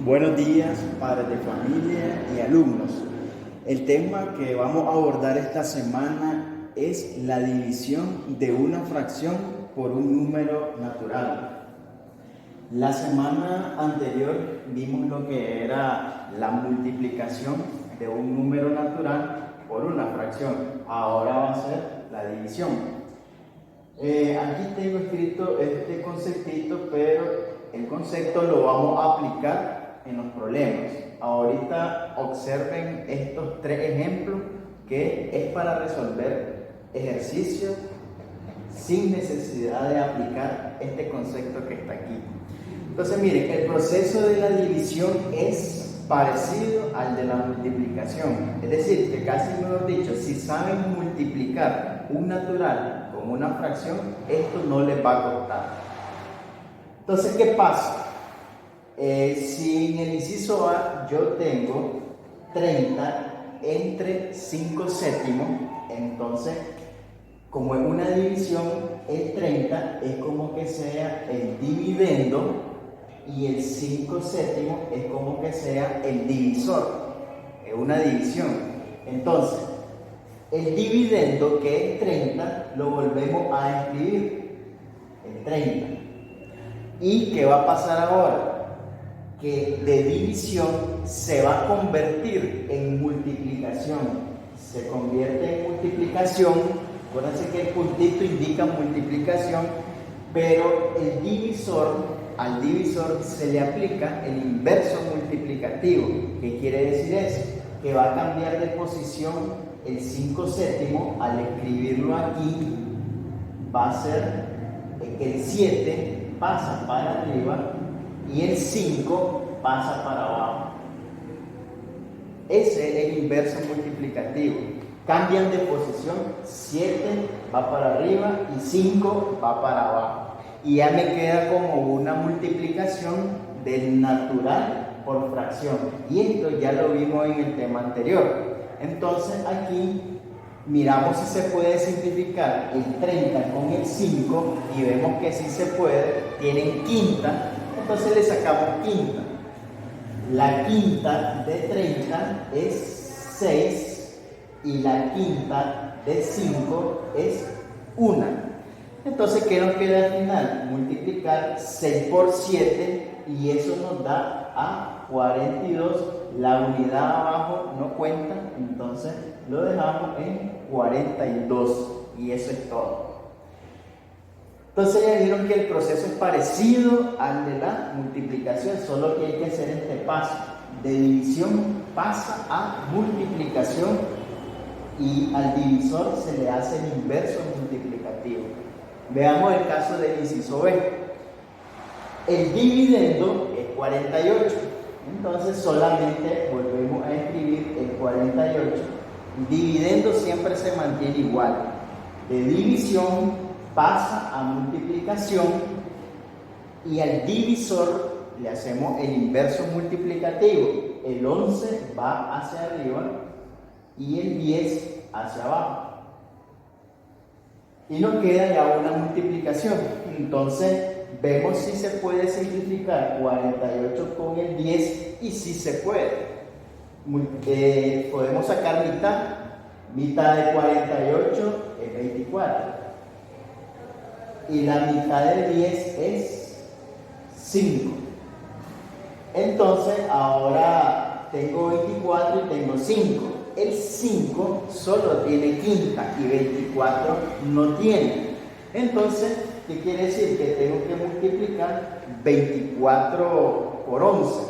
Buenos días, padres de familia y alumnos. El tema que vamos a abordar esta semana es la división de una fracción por un número natural. La semana anterior vimos lo que era la multiplicación de un número natural por una fracción. Ahora va a ser la división. Aquí tengo escrito este conceptito, pero el concepto lo vamos a aplicar en los problemas. Ahorita observen estos tres ejemplos que es para resolver ejercicios sin necesidad de aplicar este concepto que está aquí. Entonces miren, el proceso de la división es parecido al de la multiplicación. Es decir, que casi mejor dicho, si saben multiplicar un natural con una fracción, esto no les va a costar. Entonces, ¿qué pasa? Si en el inciso A yo tengo 30 entre 5 séptimos, entonces, como es una división, el 30 es como que sea el dividendo y el 5 séptimos es como que sea el divisor. Es una división. Entonces, el dividendo, que es 30, lo volvemos a escribir en 30. ¿Y qué va a pasar ahora? Que de división se va a convertir en multiplicación. Se convierte en multiplicación. Acuérdense que el puntito indica multiplicación, pero el divisor, al divisor se le aplica el inverso multiplicativo. ¿Qué quiere decir eso? Que va a cambiar de posición el 5 séptimo. Al escribirlo aquí va a ser que el 7 pasa para arriba y el 5 pasa para abajo. Ese es el inverso multiplicativo. Cambian de posición, 7 va para arriba y 5 va para abajo. Y ya me queda como una multiplicación del natural por fracción. Y esto ya lo vimos en el tema anterior. Entonces aquí miramos si se puede simplificar el 30 con el 5 y vemos que sí se puede. Tienen quinta. Entonces le sacamos quinta. La quinta de 30 es 6 y la quinta de 5 es 1. Entonces, ¿qué nos queda al final? Multiplicar 6 por 7 y eso nos da a 42. La unidad abajo no cuenta, entonces lo dejamos en 42 y eso es todo. Entonces ya vieron que el proceso es parecido al de la multiplicación, solo que hay que hacer este paso. De división pasa a multiplicación y al divisor se le hace el inverso multiplicativo. Veamos el caso del inciso B. El dividendo es 48, entonces solamente volvemos a escribir el 48. Dividendo siempre se mantiene igual. De división pasa a multiplicación y al divisor le hacemos el inverso multiplicativo. El 11 va hacia arriba y el 10 hacia abajo. Y nos queda ya una multiplicación. Entonces vemos si se puede simplificar 48 con el 10 y si se puede. Podemos sacar mitad. Mitad de 48 es 24. Y la mitad de 10 es 5. Entonces ahora tengo 24 y tengo 5. El 5 solo tiene quinta y 24 no tiene. Entonces, ¿qué quiere decir? Que tengo que multiplicar 24 por 11.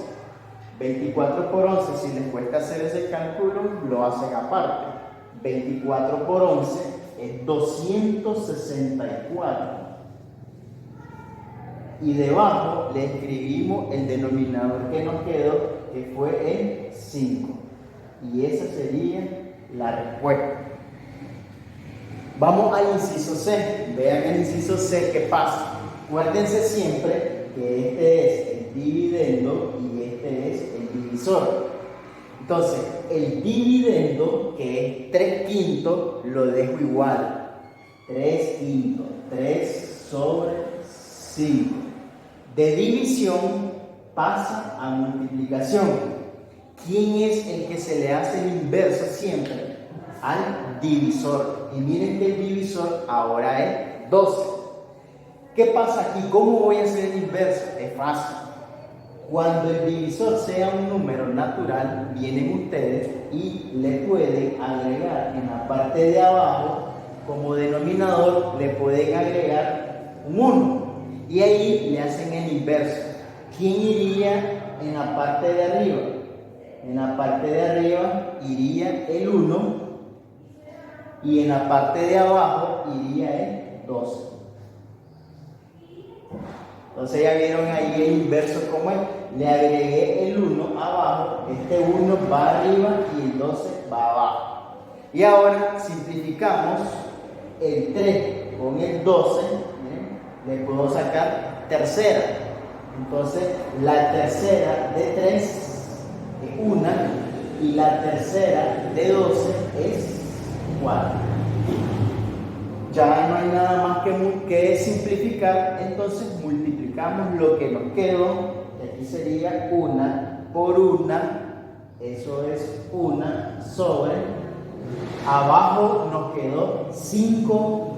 24 por 11, si les cuesta hacer ese cálculo, lo hacen aparte. 24 por 11 es 264. Y debajo le escribimos el denominador que nos quedó, que fue el 5. Y esa sería la respuesta. Vamos al inciso C. Vean el inciso C qué pasa. Acuérdense siempre que este es el dividendo y este es el divisor. Entonces, el dividendo, que es 3 quintos, lo dejo igual. 3 quintos, 3 sobre 5. De división pasa a multiplicación. ¿Quién es el que se le hace el inverso siempre? Al divisor. Y miren que el divisor ahora es 12. ¿Qué pasa aquí? ¿Cómo voy a hacer el inverso? Es fácil. Cuando el divisor sea un número natural, vienen ustedes y le pueden agregar en la parte de abajo, como denominador, le pueden agregar un 1. Y ahí le hacen el inverso. ¿Quién iría en la parte de arriba? En la parte de arriba iría el 1 y en la parte de abajo iría el 12. Entonces ya vieron ahí el inverso como es. Le agregué el 1 abajo, este 1 va arriba y el 12 va abajo. Y ahora simplificamos el 3 con el 12, le puedo sacar tercera. Entonces la tercera de 3 es 1 y la tercera de 12 es 4. Ya no hay nada más que simplificar, entonces multiplicamos lo que nos quedó. Aquí sería 1 por 1, eso es 1 sobre, abajo nos quedó 5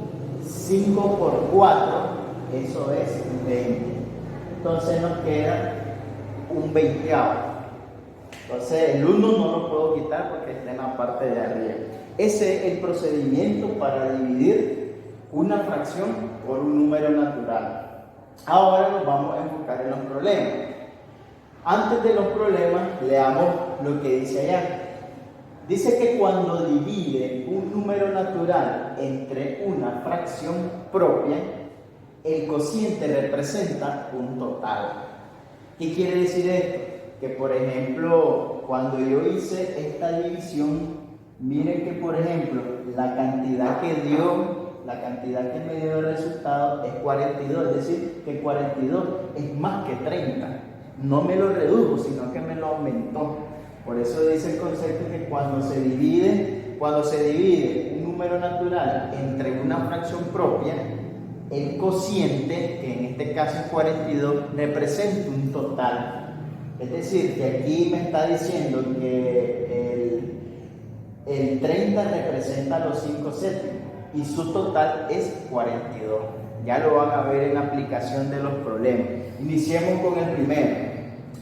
por 4, eso es 20. Entonces nos queda un 20avo. Entonces el 1 no lo puedo quitar porque está en la parte de arriba. Ese es el procedimiento para dividir una fracción por un número natural. Ahora nos vamos a enfocar en los problemas. Antes de los problemas, leamos lo que dice allá. Dice que cuando divide un número natural entre una fracción propia, el cociente representa un total. ¿Qué quiere decir esto? Que por ejemplo, cuando yo hice esta división, miren que por ejemplo, la cantidad que me dio el resultado es 42, es decir, que 42 es más que 30. No me lo redujo, sino que me lo aumentó. Por eso dice el concepto que cuando se divide un número natural entre una fracción propia, el cociente, que en este caso es 42, representa un total. Es decir, que aquí me está diciendo que el 30 representa los 5 séptimos y su total es 42. Ya lo van a ver en la aplicación de los problemas. Iniciemos con el primero.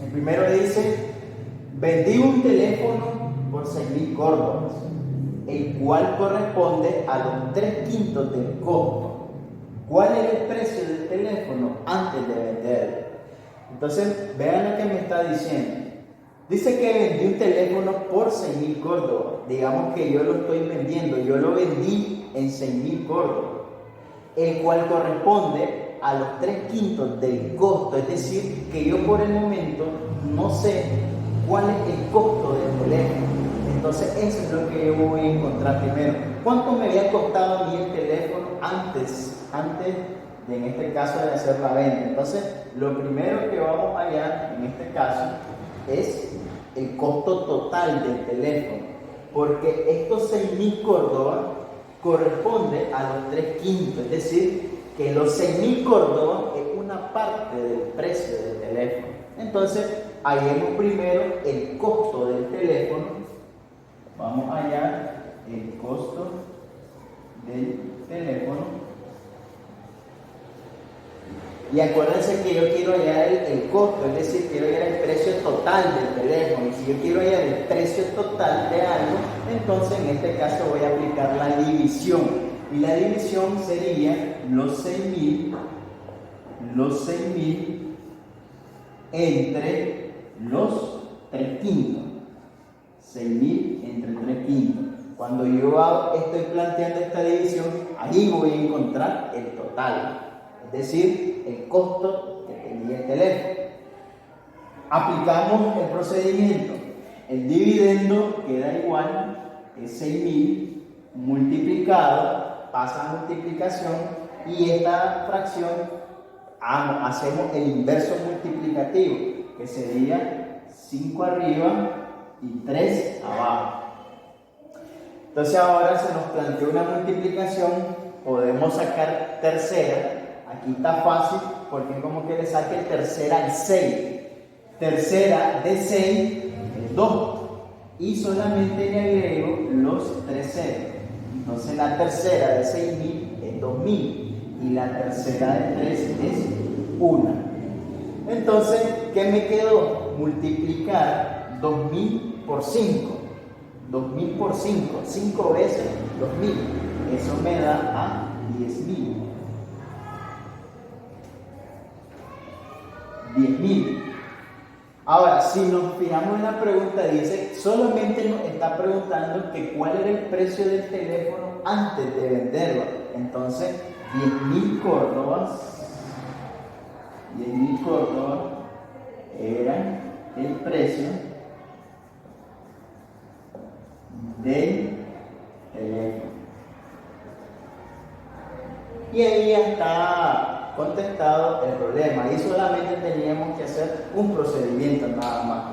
El primero dice, vendí un teléfono por 6.000 córdobas, el cual corresponde a los 3/5 del costo. ¿Cuál es el precio del teléfono antes de venderlo? Entonces, vean lo que me está diciendo. Dice que vendí un teléfono por 6.000 córdobas. Digamos que yo lo estoy vendiendo, yo lo vendí en 6.000 córdobas, el cual corresponde a los 3/5 del costo. Es decir, que yo por el momento no sé cuál es el costo del teléfono. Entonces, eso es lo que yo voy a encontrar primero. ¿Cuánto me había costado a mí el teléfono antes de, en este caso, de hacer la venta? Entonces, lo primero que vamos a hallar, en este caso, es el costo total del teléfono, porque estos 6.000 córdobas corresponde a los 3/5, es decir, que los 6.000 córdobas es una parte del precio del teléfono. Entonces, hallemos primero el costo del teléfono. Vamos a hallar el costo del teléfono. Y acuérdense que yo quiero hallar el costo, es decir, quiero hallar el precio total del teléfono. Y si yo quiero hallar el precio total de algo, entonces en este caso voy a aplicar la división. Y la división sería los 6.000 entre los 3/5. 6.000 entre 3/5. Cuando yo estoy planteando esta división, ahí voy a encontrar el total. Es decir, el costo que tenía el teléfono. Aplicamos el procedimiento. El dividendo queda igual, es 6.000 multiplicado, pasa a multiplicación y esta fracción hacemos el inverso multiplicativo, que sería 5 arriba y 3 abajo. Entonces ahora se nos plantea una multiplicación, podemos sacar tercera. Aquí está fácil porque como que le saque tercera al 6. tercera de 6 es 2. Y solamente le agrego los 3 ceros. Entonces la tercera de 6.000 es 2.000. Y la tercera de 3 es 1. Entonces, ¿qué me quedó? Multiplicar 2.000 por 5. 2.000 por 5. 5 veces 2.000. Eso me da a 10.000. 10.000. Ahora, si nos fijamos en la pregunta, dice, solamente nos está preguntando que cuál era el precio del teléfono antes de venderlo. Entonces, 10.000 córdobas, 10.000 córdobas era el precio del teléfono. Y ahí ya está contestado el problema. Y solamente teníamos que hacer un procedimiento nada más.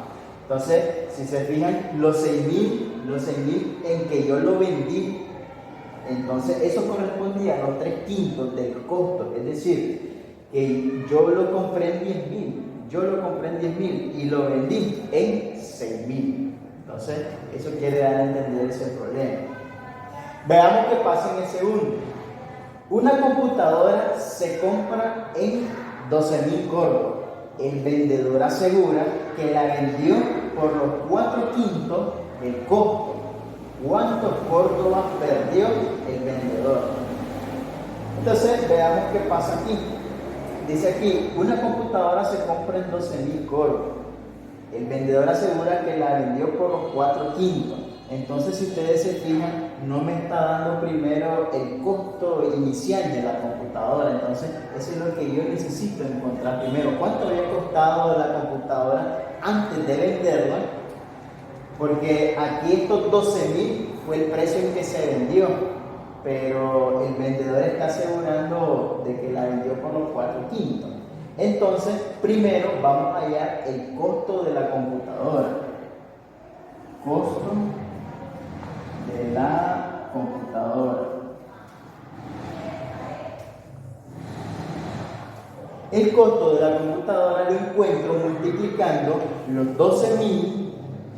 Entonces, si se fijan, los 6.000 en que yo lo vendí, entonces eso correspondía a los 3/5 del costo. Es decir, que yo lo compré en 10.000. Yo lo compré en 10.000 y lo vendí en 6.000. Entonces, eso quiere dar a entender ese problema. Veamos qué pasa en el segundo. Una computadora se compra en 12.000 córdobas. El vendedor asegura que la vendió por los 4/5 del costo. ¿Cuántos córdobas perdió el vendedor? Entonces, veamos qué pasa aquí. Dice aquí, una computadora se compra en 12.000 córdobas. El vendedor asegura que la vendió por los 4/5. Entonces, si ustedes se fijan, no me está dando primero el costo inicial de la computadora. Entonces, eso es lo que yo necesito encontrar primero. ¿Cuánto había costado la computadora antes de venderla? Porque aquí estos 12.000 fue el precio en que se vendió, pero el vendedor está asegurando de que la vendió por los 4/5. Entonces, primero vamos a hallar el costo de la computadora. Costo de la computadora. El costo de la computadora lo encuentro multiplicando los 12.000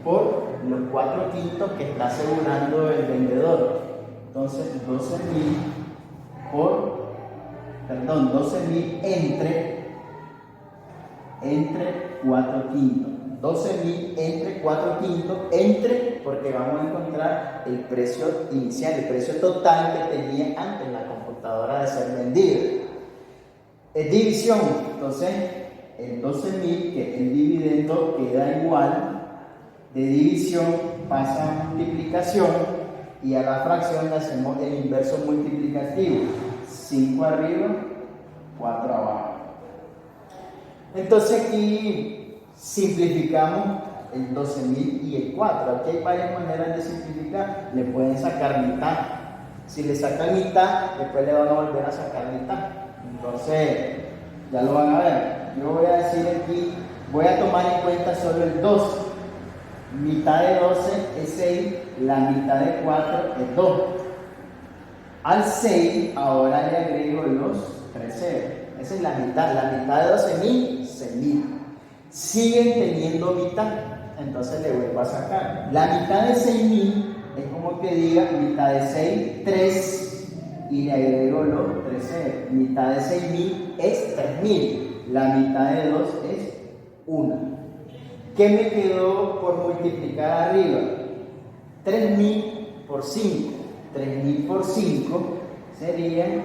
por los 4/5 que está asegurando el vendedor. Entonces, 12.000 entre 4/5. 12.000 entre 4/5, porque vamos a encontrar el precio inicial, el precio total que tenía antes la computadora de ser vendida. Es división. Entonces, el 12.000, que es el dividendo, queda igual. De división pasa a multiplicación y a la fracción le hacemos el inverso multiplicativo. 5 arriba, 4 abajo. Entonces aquí simplificamos el 12.000 y el 4. Aquí hay varias maneras de simplificar. Le pueden sacar mitad. Si le sacan mitad, después le van a volver a sacar mitad. Entonces, ya lo van a ver. Yo voy a decir aquí, voy a tomar en cuenta solo el 2. Mitad de 12 es 6, la mitad de 4 es 2. Al 6, ahora le agrego los 3 ceros. Esa es la mitad de 12.000, 6.000. Siguen teniendo mitad, entonces le vuelvo a sacar. La mitad de 6.000 es como que diga mitad de 6, 3, y le agrego los 3 ceros. Mitad de 6.000 es 3.000, la mitad de 2 es 1. ¿Qué me quedó por multiplicar arriba? 3.000 por 5. 3.000 por 5 serían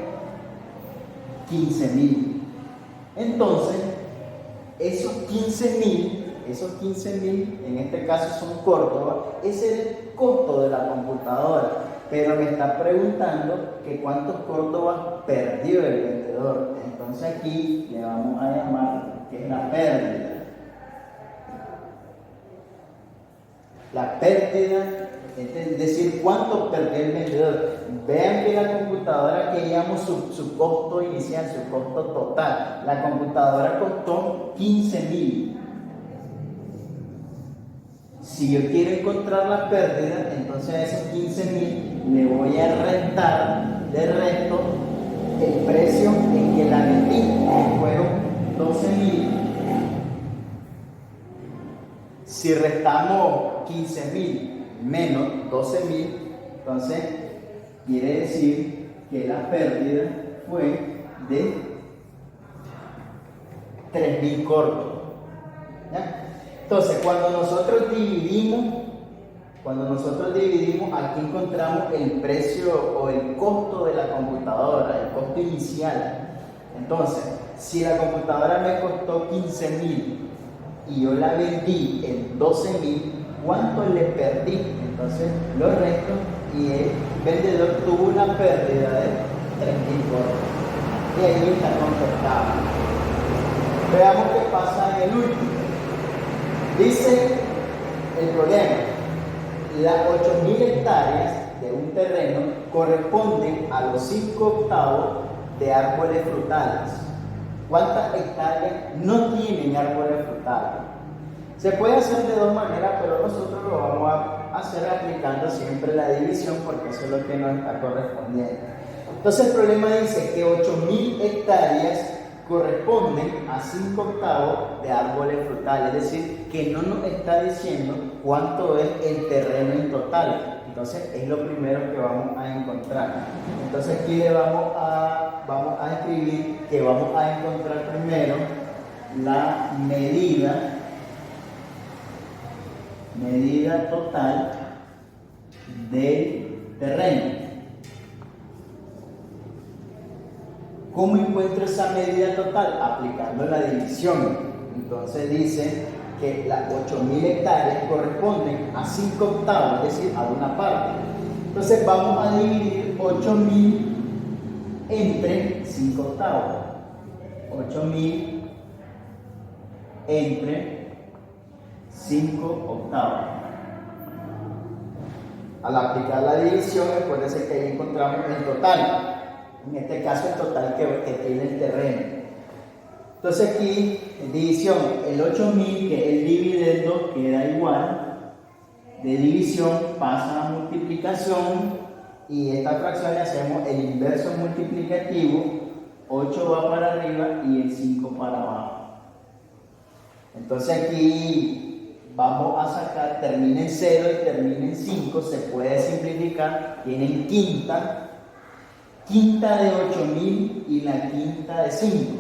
15.000. Entonces, esos 15.000, en este caso son córdobas, ese es el costo de la computadora. Pero me está preguntando que cuántos córdobas perdió el vendedor. Entonces aquí le vamos a llamar que es la pérdida. La pérdida, es decir, cuánto perdió el vendedor. Vean que la computadora queríamos su costo inicial, su costo total. La computadora costó 15.000. Si yo quiero encontrar la pérdida, entonces a esos 15.000 le voy a restar de resto el precio en que la vendí, que fueron 12.000 Si restamos 15.000 menos 12.000, entonces quiere decir que la pérdida fue de 3.000 cortos. ¿Ya? Entonces, cuando nosotros dividimos, aquí encontramos el precio o el costo de la computadora, el costo inicial. Entonces, si la computadora me costó 15.000 y yo la vendí en 12.000, ¿cuánto le perdí? Entonces, lo resto y el vendedor tuvo una pérdida de 3.000 cortos. Y ahí está contestado. Veamos qué pasa en el último. Dice el problema: las 8.000 hectáreas de un terreno corresponden a los 5 octavos de árboles frutales. ¿Cuántas hectáreas no tienen árboles frutales? Se puede hacer de dos maneras, pero nosotros lo vamos a hacer aplicando siempre la división, porque eso es lo que nos está correspondiendo. Entonces el problema dice que 8.000 hectáreas corresponden a 5 octavos de árboles frutales, es decir, que no nos está diciendo cuánto es el terreno en total. Entonces es lo primero que vamos a encontrar. Entonces aquí le vamos a escribir que vamos a encontrar primero la medida total del terreno. ¿Cómo encuentro esa medida total? Aplicando la división. Entonces dice que las 8.000 hectáreas corresponden a 5 octavos, es decir, a una parte. Entonces vamos a dividir 8.000 entre 5 octavos. 8.000 entre 5 octavos. Al aplicar la división, recuérdense que ahí encontramos el total. En este caso, el total que tiene el terreno. Entonces aquí, en división, el 8.000, que es el dividendo, queda igual. De división pasa a multiplicación. Y esta fracción le hacemos el inverso multiplicativo. 8 va para arriba y el 5 para abajo. Entonces aquí vamos a sacar, termina en 0 y termina en 5. Se puede simplificar. Tienen quinta de 8.000 y la quinta de 5.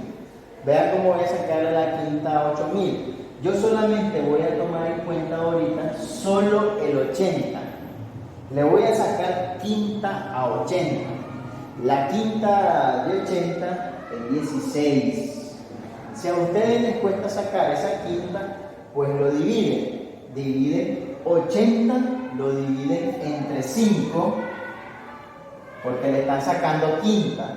Vean cómo voy a sacar la quinta a 8.000. Yo solamente voy a tomar en cuenta ahorita solo el 80. Le voy a sacar quinta a 80. La quinta de 80 es 16. Si a ustedes les cuesta sacar esa quinta, pues lo dividen. Dividen 80, lo dividen entre 5. Porque le están sacando quinta.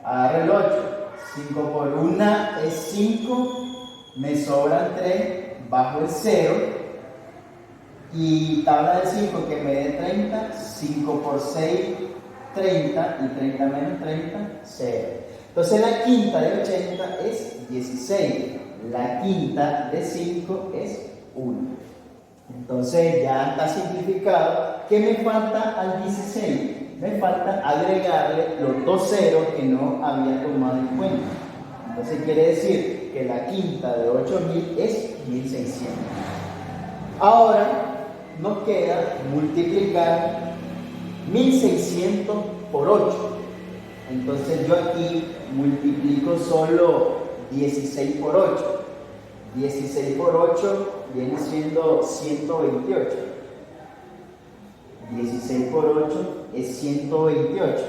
Agarra el 8. 5 por 1 es 5. Me sobran 3. Bajo el 0. Y tabla de 5 que me dé 30. 5 por 6, 30. Y 30 menos 30, 0. Entonces la quinta de 80 es 16. La quinta de 5 es 1. Entonces ya está simplificado. ¿Qué me falta al 16? Me falta agregarle los 2 ceros que no había tomado en cuenta. Entonces quiere decir que la quinta de 8.000 es 1.600. Ahora nos queda multiplicar 1.600 por 8. Entonces yo aquí multiplico solo 16 por 8. 16 por 8 viene siendo 128. 16 por 8 es 128.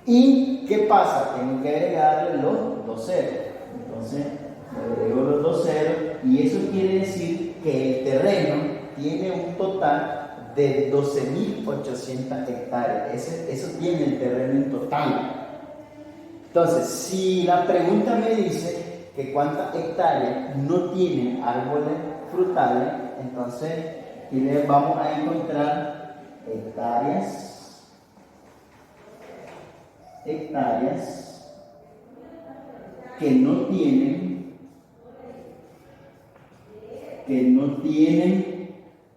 ¿Y qué pasa? Tengo que agregarle los 2 ceros. Entonces, le agrego los 2 ceros y eso quiere decir que el terreno tiene un total de 12.800 hectáreas. Eso tiene el terreno en total. Entonces, si la pregunta me dice que cuántas hectáreas no tienen árboles frutales, entonces y le vamos a encontrar hectáreas que no tienen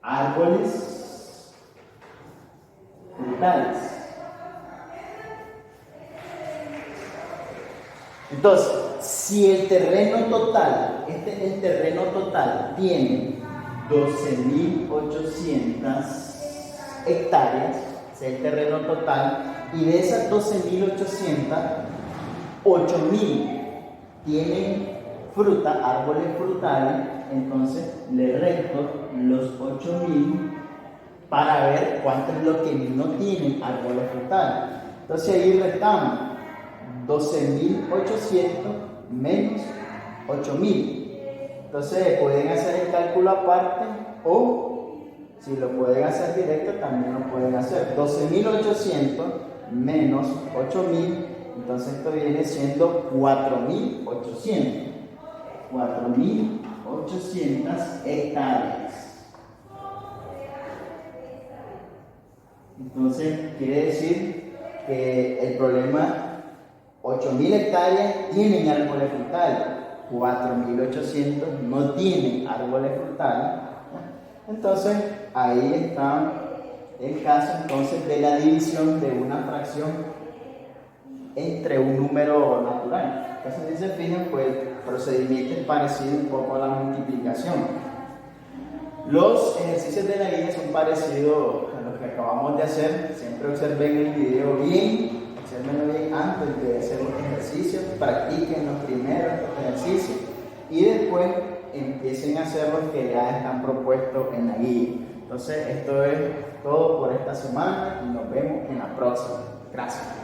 árboles frutales. Entonces, si el terreno total es el terreno total tiene 12.800 hectáreas, ese es el terreno total, y de esas 12.800, 8.000 tienen fruta, árboles frutales, entonces le resto los 8.000 para ver cuánto es lo que no tienen árboles frutales. Entonces ahí restamos 12.800 menos 8.000. Entonces pueden hacer el cálculo aparte o si lo pueden hacer directo también lo pueden hacer. 12.800 menos 8.000, entonces esto viene siendo 4.800. 4.800 hectáreas. Entonces quiere decir que el problema, 8.000 hectáreas tienen árboles frutales, 4.800 no tienen árboles frutales. Entonces ahí está el caso entonces de la división de una fracción entre un número natural. Entonces si se fijan, pues el procedimiento es parecido un poco a la multiplicación. Los ejercicios de la guía son parecidos a los que acabamos de hacer. Siempre observen el video bien, observenlo bien antes de hacer los ejercicios, practiquen los primeros ejercicios y después empiecen a hacer los que ya están propuestos en la guía. Entonces esto es todo por esta semana y nos vemos en la próxima. Gracias.